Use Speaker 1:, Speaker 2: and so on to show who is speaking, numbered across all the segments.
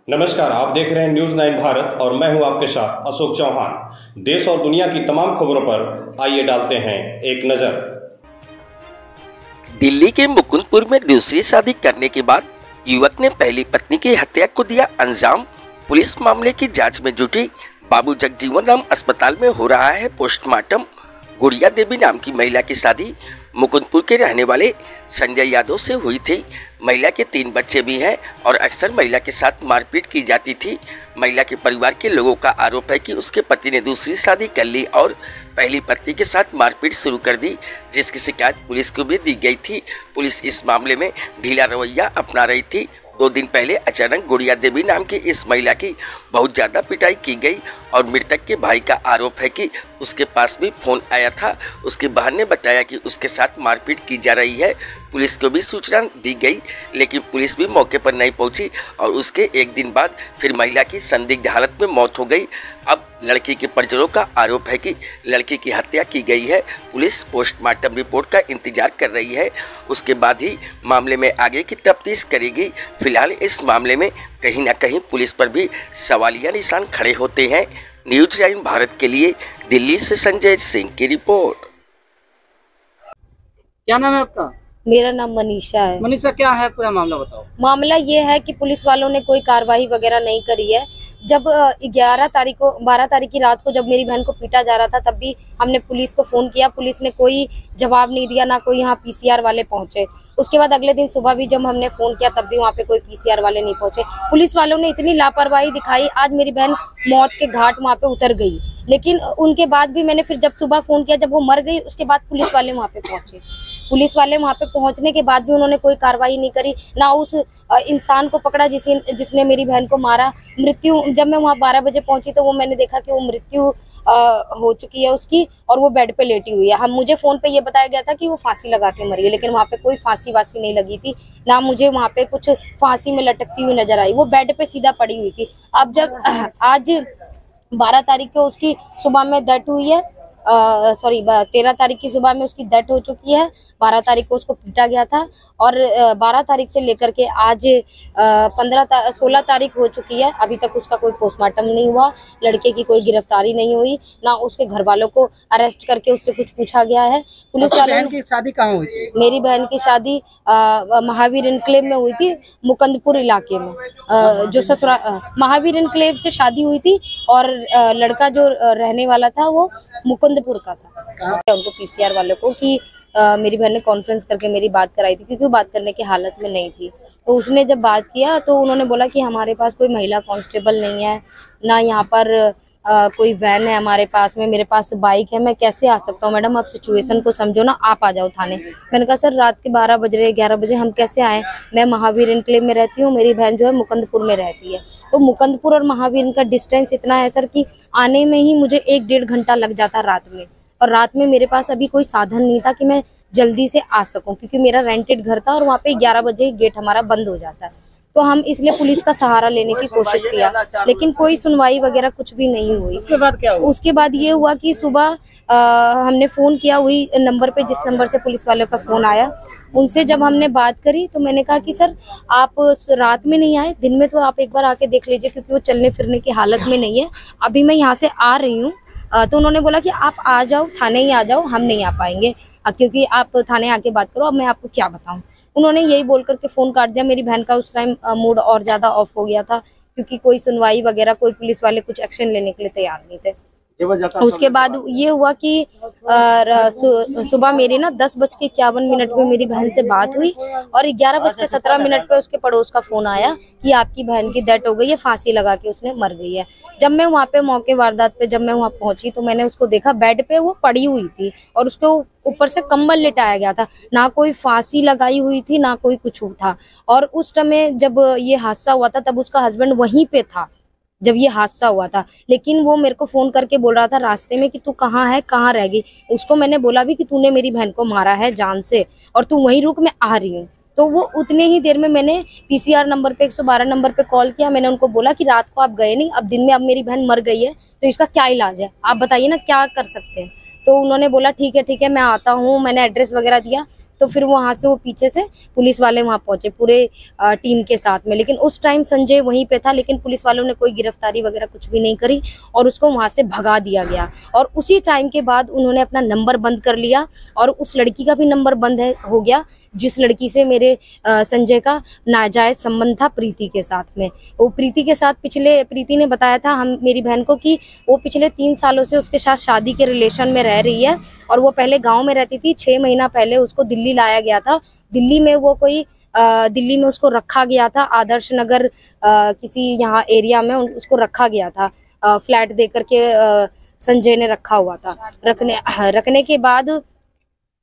Speaker 1: नमस्कार, आप देख रहे हैं न्यूज 9 भारत और मैं हूं आपके साथ अशोक चौहान। देश और दुनिया की तमाम खबरों पर आइए डालते हैं एक नजर।
Speaker 2: दिल्ली के मुकुंदपुर में दूसरी शादी करने के बाद युवक ने पहली पत्नी की हत्या को दिया अंजाम। पुलिस मामले की जांच में जुटी। बाबू जगजीवन राम अस्पताल में हो रहा है पोस्टमार्टम। गुड़िया देवी नाम की महिला की शादी मुकुंदपुर के रहने वाले संजय यादव से हुई थी। महिला के 3 बच्चे भी हैं और अक्सर महिला के साथ मारपीट की जाती थी। महिला के परिवार के लोगों का आरोप है कि उसके पति ने दूसरी शादी कर ली और पहली पत्नी के साथ मारपीट शुरू कर दी, जिसकी शिकायत पुलिस को भी दी गई थी। पुलिस इस मामले में ढीला रवैया अपना रही थी। 2 दिन पहले अचानक गुड़िया देवी नाम की इस महिला की बहुत ज़्यादा पिटाई की गई और मृतक के भाई का आरोप है कि उसके पास भी फोन आया था। उसके बहन ने बताया कि उसके साथ मारपीट की जा रही है। पुलिस को भी सूचना दी गई, लेकिन पुलिस भी मौके पर नहीं पहुंची और उसके 1 दिन बाद फिर महिला की संदिग्ध हालत में मौत हो गई। अब लड़की के परिजनों का आरोप है कि लड़की की हत्या की गई है। पुलिस पोस्टमार्टम रिपोर्ट का इंतजार कर रही है, उसके बाद ही मामले में आगे की तफ्तीश करेगी। फिलहाल इस मामले में कहीं ना कहीं पुलिस पर भी सवालिया निशान खड़े होते हैं। न्यूज 9 भारत के लिए दिल्ली से संजय सिंह की रिपोर्ट।
Speaker 3: क्या नाम है आपका?
Speaker 4: मेरा नाम मनीषा है।
Speaker 3: मनीषा, क्या है पूरा मामला बताओ।
Speaker 4: मामला ये है कि पुलिस वालों ने कोई कार्रवाई वगैरह नहीं करी है। जब 12 तारीख की रात को जब मेरी बहन को पीटा जा रहा था, तब भी हमने पुलिस को फोन किया। पुलिस ने कोई जवाब नहीं दिया, ना कोई यहाँ पीसीआर वाले पहुंचे। उसके बाद अगले दिन सुबह भी जब हमने फोन किया, तब भी वहाँ पे कोई पीसीआर वाले नहीं पहुंचे। पुलिस वालों ने इतनी लापरवाही दिखाई, आज मेरी बहन मौत के घाट वहाँ पे उतर गई। लेकिन उनके बाद भी मैंने फिर जब सुबह फोन किया, जब वो मर गई, उसके बाद पुलिस वाले वहाँ पे पहुंचे। पुलिस वाले वहाँ पे पहुंचने के बाद भी उन्होंने कोई कार्रवाई नहीं करी, ना उस इंसान को पकड़ा जिसने मेरी बहन को मारा। मृत्यु, जब मैं वहाँ 12 बजे पहुंची तो वो मैंने देखा कि वो मृत्यु हो चुकी है उसकी और वो बेड पे लेटी हुई है। मुझे फोन पे ये बताया गया था कि वो फांसी लगा के मरी है, लेकिन वहाँ पे कोई फांसी वासी नहीं लगी थी, ना मुझे वहाँ पे कुछ फांसी में लटकती हुई नजर आई। वो बेड पे सीधा पड़ी हुई थी। अब जब आज 12 तारीख को उसकी सुबह में डेथ हुई है, 13 तारीख की सुबह में उसकी डेथ हो चुकी है। 12 तारीख को उसको पीटा गया था और 12 तारीख से लेकर के आज 16 तारीख हो चुकी है। अभी तक उसका कोई पोस्टमार्टम नहीं हुआ, लड़के की कोई गिरफ्तारी नहीं हुई, ना उसके घर वालों को अरेस्ट करके उससे कुछ पूछा गया है। पुलिस वालों
Speaker 3: बहन की शादी कहाँ हुई थी?
Speaker 4: मेरी बहन की शादी महावीर इनक्लेव में हुई थी, मुकुंदपुर इलाके में। जो ससुराल महावीर इनक्लेव से शादी हुई थी और लड़का जो रहने वाला था वो मुकुंदपुर का था। उनको पीसीआर वालों को कि मेरी बहन ने कॉन्फ्रेंस करके मेरी बात कराई थी, क्योंकि वो बात करने की हालत में नहीं थी। तो उसने जब बात किया तो उन्होंने बोला कि हमारे पास कोई महिला कांस्टेबल नहीं है, ना यहाँ पर कोई वैन है हमारे पास में, मेरे पास बाइक है, मैं कैसे आ सकता हूँ मैडम, आप सिचुएशन को समझो ना, आप आ जाओ थाने। मैंने कहा सर रात के 12 बज रहे, 11 बजे हम कैसे आए, मैं महावीर इनक्लेव में रहती हूँ, मेरी बहन जो है मुकुंदपुर में रहती है। तो मुकुंदपुर और महावीर का डिस्टेंस इतना है सर कि आने में ही मुझे 1-1.5 घंटा लग जाता रात में, और रात में मेरे पास अभी कोई साधन नहीं था कि मैं जल्दी से आ सकूं, क्योंकि मेरा रेंटेड घर था और वहाँ पे 11 बजे गेट हमारा बंद हो जाता है। तो हम इसलिए पुलिस का सहारा लेने की कोशिश किया, लेकिन कोई सुनवाई वगैरह कुछ भी नहीं हुई।
Speaker 3: उसके बाद क्या हुआ? उसके
Speaker 4: बाद ये हुआ कि सुबह हमने फोन किया हुई नंबर पे, जिस नंबर से पुलिस वालों का फोन आया, उनसे जब हमने बात करी तो मैंने कहा कि सर आप रात में नहीं आए, दिन में तो आप एक बार आके देख लीजिए, क्योंकि वो चलने फिरने की हालत में नहीं है। अभी मैं यहाँ से आ रही हूँ। तो उन्होंने बोला कि आप आ जाओ, थाने ही आ जाओ, हम नहीं आ पाएंगे क्योंकि आप थाने आके बात करो। अब मैं आपको क्या बताऊं। उन्होंने यही बोल करके फोन काट दिया। मेरी बहन का उस टाइम मूड और ज्यादा ऑफ हो गया था, क्योंकि कोई सुनवाई वगैरह, कोई पुलिस वाले कुछ एक्शन लेने के लिए तैयार नहीं थे। उसके बाद ये हुआ कि सुबह मेरी ना 10:51 में मेरी बहन से बात हुई और 11:17 पे उसके पड़ोस का फोन आया कि आपकी बहन की डेथ हो गई है, फांसी लगा के उसने मर गई है। जब मैं वहाँ पे मौके वारदात पे जब मैं वहाँ पहुंची तो मैंने उसको देखा, बेड पे वो पड़ी हुई थी और उसके ऊपर से कंबल लिटाया गया था, ना कोई फांसी लगाई हुई थी, ना कोई कुछ था। और उस समय जब ये हादसा हुआ था तब उसका हस्बैंड वहीं पे था जब ये हादसा हुआ था, लेकिन वो मेरे को फोन करके बोल रहा था रास्ते में कि तू कहाँ है, कहाँ रह गई। उसको मैंने बोला भी कि तूने मेरी बहन को मारा है जान से और तू वहीं रुक, मैं आ रही हूँ। तो वो उतने ही देर में मैंने पीसीआर नंबर पे 112 नंबर पे कॉल किया। मैंने उनको बोला कि रात को आप गए नहीं, अब दिन में, अब मेरी बहन मर गई है तो इसका क्या इलाज है, आप बताइए ना क्या कर सकते हैं। तो उन्होंने बोला ठीक है मैं आता हूँ। मैंने एड्रेस वगैरह दिया तो फिर वहां से वो पीछे से पुलिस वाले वहां पहुंचे पूरे टीम के साथ में। लेकिन उस टाइम संजय वहीं पे था, लेकिन पुलिस वालों ने कोई गिरफ्तारी वगैरह कुछ भी नहीं करी और उसको वहां से भगा दिया गया। और उसी टाइम के बाद उन्होंने अपना नंबर बंद कर लिया और उस लड़की का भी नंबर बंद हो गया जिस लड़की से मेरे संजय का नाजायज संबंध था, प्रीति के साथ में। वो प्रीति के साथ प्रीति ने बताया था मेरी बहन को कि वो पिछले 3 सालों से उसके साथ शादी के रिलेशन में रह रही है और वो पहले गांव में रहती थी। 6 महीना पहले उसको दिल्ली लाया गया था। दिल्ली में उसको रखा गया था, आदर्श नगर किसी यहाँ एरिया में उसको रखा गया था। फ्लैट दे करके संजय ने रखा हुआ था। रखने के बाद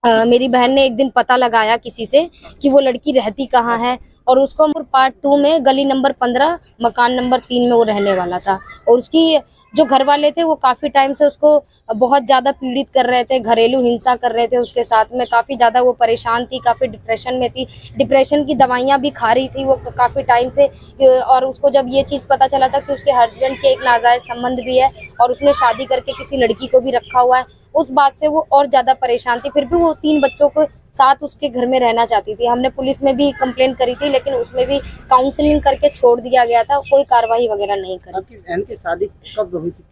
Speaker 4: मेरी बहन ने एक दिन पता लगाया किसी से कि वो लड़की रहती कहाँ है और उसको पार्ट 2 में गली नंबर 15 मकान नंबर 3 में वो रहने वाला था। और उसकी जो घर वाले थे वो काफी टाइम से उसको बहुत ज्यादा पीड़ित कर रहे थे, घरेलू हिंसा कर रहे थे उसके साथ में। काफी ज्यादा वो परेशान थी, काफी डिप्रेशन में थी, डिप्रेशन की दवाइयां भी खा रही थी वो काफी टाइम से। और उसको जब ये चीज पता चला था कि उसके हस्बैंड के एक नाजायज संबंध भी है और उसने शादी करके किसी लड़की को भी रखा हुआ है, उस बात से वो और ज्यादा परेशान थी। फिर भी वो 3 बच्चों के साथ उसके घर में रहना चाहती थी। हमने पुलिस में भी कंप्लेंट करी थी, लेकिन उसमें भी काउंसलिंग करके छोड़ दिया गया था, कोई कार्रवाई वगैरह नहीं करी।
Speaker 3: आपकी बहन की शादी कब हुई थी?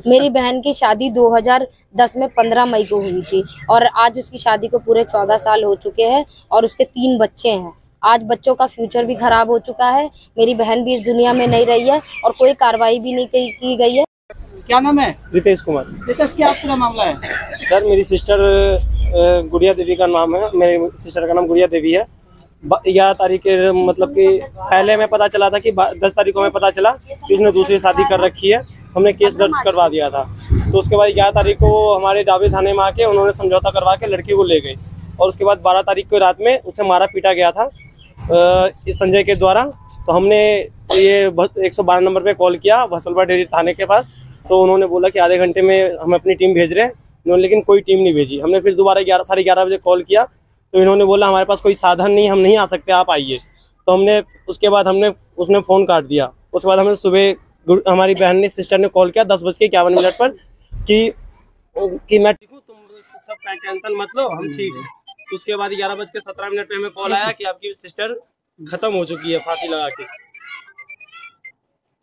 Speaker 4: मेरी बहन की शादी 2010 में 15 मई को हुई थी और आज उसकी शादी को पूरे 14 साल हो चुके हैं और उसके 3 बच्चे हैं। आज बच्चों का फ्यूचर भी खराब हो चुका है। मेरी बहन भी इस दुनिया में नहीं रही है और कोई कार्रवाई भी नहीं की गई है।
Speaker 3: क्या नाम है?
Speaker 5: रितेश कुमार।
Speaker 3: रितेश, क्या पूरा मामला है?
Speaker 5: सर, मेरी सिस्टर गुड़िया देवी का नाम है। मेरी सिस्टर का नाम गुड़िया देवी है। 11 तारीख के मतलब कि पहले में पता चला था कि 10 तारीख को हमें पता चला कि उसने दूसरी शादी कर रखी है। हमने केस दर्ज करवा दिया था। तो उसके बाद 11 तारीख को हमारे डाबी थाने में आके उन्होंने समझौता करवा के लड़की को ले गई और उसके बाद 12 तारीख को रात में उसे मारा पीटा गया था इस संजय के द्वारा। तो हमने ये 112 नंबर पे कॉल किया भसलवा डेयरी थाने के पास। तो उन्होंने बोला कि आधे घंटे में हम अपनी टीम भेज रहे हैं, उन्होंने लेकिन कोई टीम नहीं भेजी। हमने फिर दोबारा 11:30 बजे कॉल किया तो इन्होंने बोला हमारे पास कोई साधन नहीं, हम नहीं आ सकते, आप आइए। तो उसके बाद उसने फ़ोन काट दिया। उसके बाद हमें सुबह हमारी बहन ने सिस्टर ने कॉल किया 10:51 पर कि मैं ठीक हूँ, तुम सब टेंशन मत लो, हम ठीक हैं। उसके बाद 11:17 पे हमें कॉल आया कि आपकी सिस्टर खत्म हो चुकी है फांसी लगा के।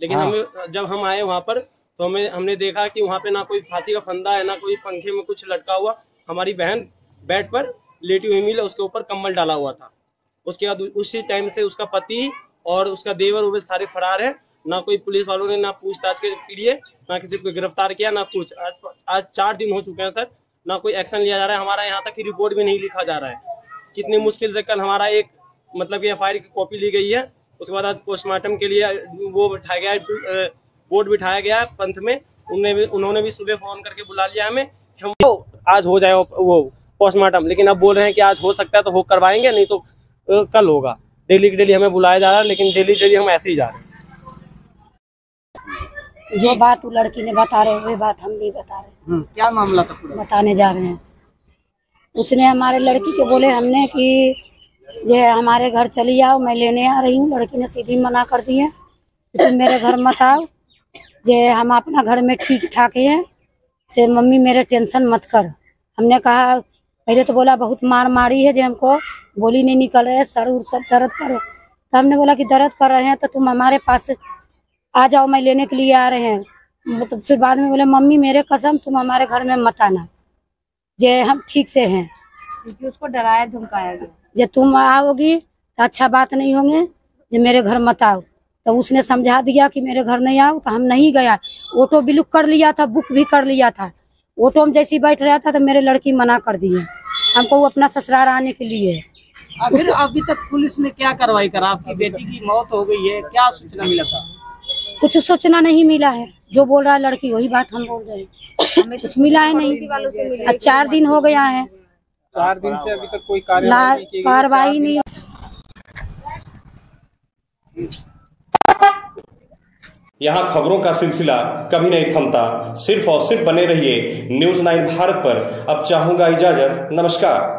Speaker 5: लेकिन जब हम आए वहाँ पर तो हमने देखा कि वहाँ पे ना कोई फांसी का फंदा है, ना कोई पंखे में कुछ लटका हुआ। हमारी बहन बेड पर लेटी हुई मिली, उसके ऊपर कंबल डाला हुआ था। उसके बाद उसी टाइम से उसका पति और उसका देवर वो सारे फरार है। ना कोई पुलिस वालों ने ना पूछताछ के लिए ना किसी को गिरफ्तार किया, ना कुछ। आज 4 दिन हो चुके हैं सर, ना कोई एक्शन लिया जा रहा है। हमारा यहाँ तक की रिपोर्ट भी नहीं लिखा जा रहा है। कितनी मुश्किल से कल हमारा एक मतलब FIR की कॉपी ली गई है। उसके बाद आज पोस्टमार्टम के लिए वो बिठाया गया है, बोर्ड बिठाया गया है पंथ में। उन्होंने भी सुबह फोन करके बुला लिया हमें कि हम आज हो जाए वो पोस्टमार्टम। लेकिन अब बोल रहे हैं कि आज हो सकता है तो हो करवाएंगे, नहीं तो कल होगा। डेली की डेली हमें बुलाया जा रहा है, लेकिन डेली हम ऐसे ही जा रहे हैं।
Speaker 6: जो बात वो लड़की ने बता रहे वही बात हम भी बता रहे हैं।
Speaker 3: क्या मामला था पूरा? बताने
Speaker 6: जा रहे हैं। उसने हमारे लड़की के बोले हमने कि जे हमारे घर चली आओ, मैं लेने आ रही हूँ। लड़की ने सीधी मना कर दी है कि तुम मेरे घर मत आओ, जे हम अपना घर में ठीक ठाक हैं से मम्मी मेरे टेंशन मत कर। हमने कहा, पहले तो बोला बहुत मार मारी है, जो हमको बोली नहीं निकल रहे, सर उर सब दर्द कर रहे। तो हमने बोला कि दर्द कर रहे हैं तो तुम हमारे पास आ जाओ, मैं लेने के लिए आ रहे हैं। तो फिर बाद में बोले मम्मी मेरे कसम तुम हमारे घर में मत आना, जे हम ठीक से हैं।
Speaker 4: क्योंकि उसको डराया धमकाया गया,
Speaker 6: जे तुम आओगी तो अच्छा बात नहीं होंगे, जे मेरे घर मत आओ। तो उसने समझा दिया कि मेरे घर नहीं आओ, तो हम नहीं गया। ऑटो भी बुक कर लिया था, बुक भी कर लिया था। ऑटो में जैसे बैठ रहा था तो मेरे लड़की मना कर दिए हमको वो अपना ससुराल आने के लिए।
Speaker 3: फिर अभी तक पुलिस ने क्या कार्रवाई करा? आपकी बेटी की मौत हो गई है, क्या सूचना मिला था?
Speaker 6: कुछ सूचना नहीं मिला है। जो बोल रहा है लड़की वही बात हम बोल रहे हैं। हमें कुछ मिला है नहीं। 4 दिन हो गया है,
Speaker 5: 4 दिन से अभी तक कोई कार्रवाई
Speaker 6: नहीं।
Speaker 1: यहाँ खबरों का सिलसिला कभी नहीं थमता। सिर्फ और सिर्फ बने रहिए न्यूज़ 9 भारत पर। अब चाहूंगा इजाजत, नमस्कार।